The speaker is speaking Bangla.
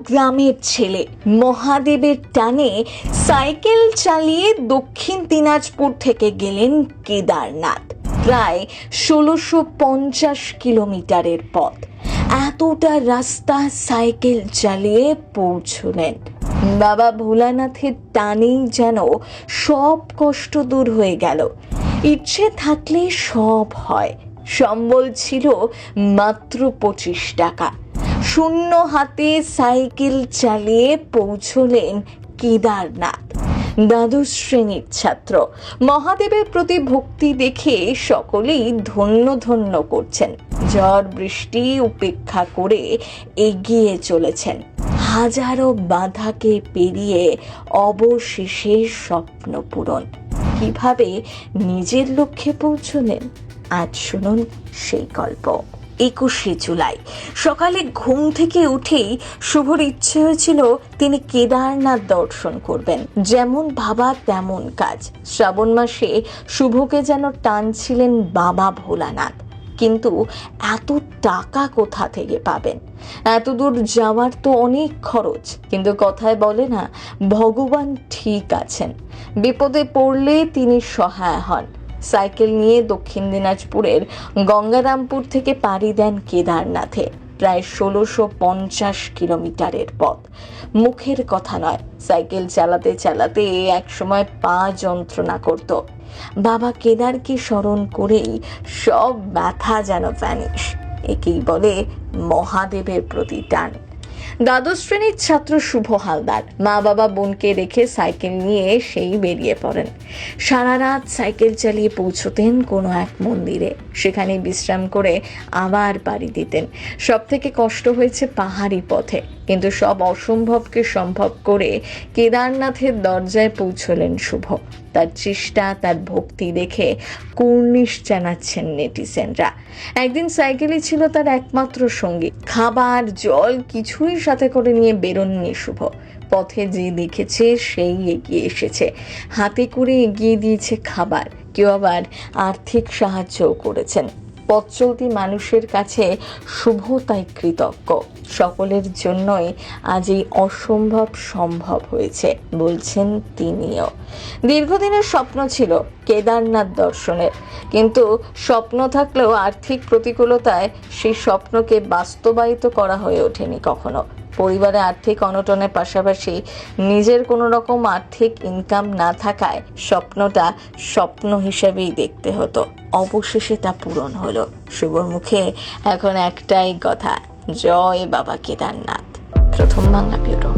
গ্রামের ছেলে মহাদেবের টানে সাইকেল চালিয়ে দক্ষিণ দিনাজপুর থেকে গেলেন কেদারনাথ। প্রায় ১৬৫০ কিলোমিটারের পথ। এতটা রাস্তা সাইকেল চালিয়ে পৌঁছলেন। বাবা ভোলানাথের টানেই যেন সব কষ্ট দূর হয়ে গেল। ইচ্ছে থাকলে সব হয়। সম্বল ছিল মাত্র ২৫ টাকা। শূন্য হাতে সাইকেল চালিয়ে পৌঁছলেন কেদারনাথ। দ্বাদশ শ্রেণীর ছাত্র। মহাদেবের প্রতি ভক্তি দেখে সকলেই ধন্য ধন্য করছেন। ঝড় বৃষ্টি উপেক্ষা করে এগিয়ে চলেছেন। হাজারো বাধাকে পেরিয়ে অবশেষে স্বপ্ন পূরণ। কিভাবে নিজের লক্ষ্যে পৌঁছলেন, আজ শুনুন সেই গল্প। ২১শে জুলাই সকালে ঘুম থেকে উঠেই শুভর ইচ্ছে হয়েছিল তিনি কেদারনাথ দর্শন করবেন। যেমন ভাবা তেমন কাজ। শ্রাবণ মাসে শুভকে যেন টানছিলেন বাবা ভোলানাথ। কিন্তু এত টাকা কোথা থেকে পাবেন? এত দূর যাওয়ার তো অনেক খরচ। কিন্তু কথায় বলে না, ভগবান ঠিক আছেন। বিপদে পড়লে তিনি সহায় হন। সাইকেল নিয়ে দক্ষিণ দিনাজপুরের গঙ্গারামপুর থেকে পাড়ি দেন কেদারনাথে। প্রায় ১৬৫০ কিলোমিটারের পথ। মুখের কথা নয়, সাইকেল চালাতে চালাতে একসময় পা যন্ত্রণা করত। বাবা কেদারকে স্মরণ করেই সব ব্যথা যেন ভ্যানিশ। একেই বলে মহাদেবের প্রতি টান। দ্বাদশ শ্রেণীর ছাত্র শুভ হালদার মা বাবা বোনকে রেখে সাইকেল নিয়ে সেই বেরিয়ে পড়েন। সারা রাত সাইকেল চালিয়ে পৌঁছতেন কোনো এক মন্দিরে। সেখানে বিশ্রাম করে আবার পাড়ি দিতেন। সব থেকে কষ্ট হয়েছে পাহাড়ি পথে, কিন্তু সব অসম্ভবকে সম্ভব করে কেদারনাথের দরজায় পৌঁছলেন শুভ। তার চেষ্টা, তার ভক্তি দেখে কুর্নিশ জানাচ্ছেন নেটিজেনরা। একদিন সাইকেলই ছিল তার একমাত্র সঙ্গী। খাবার জল কিছুই সাথে করে নিয়ে বেরোননি শুভ। পথে যে দেখেছে সেই এগিয়ে এসেছে। হাতে করে এগিয়ে দিয়েছে খাবার। কেউ আবার আর্থিক সাহায্যও করেছেন। পথ চলতি মানুষের কাছে শুভ তাই কৃতজ্ঞ। সকলের জন্যই আজ এই অসম্ভব সম্ভব হয়েছে, বলছেন তিনিও। দীর্ঘদিনের স্বপ্ন ছিল কেদারনাথ দর্শনের, কিন্তু স্বপ্ন থাকলেও আর্থিক প্রতিকূলতায় সেই স্বপ্নকে বাস্তবায়িত করা হয়ে ওঠেনি কখনো। পরিবারে আর্থিক অনটনের পাশাপাশি নিজের কোনো রকম আর্থিক ইনকাম না থাকায় স্বপ্নটা স্বপ্ন হিসেবেই দেখতে হতো। অবশেষে তা পূরণ হলো। শুভর মুখে এখন একটাই কথা, জয় বাবা কেদারনাথ। প্রথম বাংলা ব্যুরো।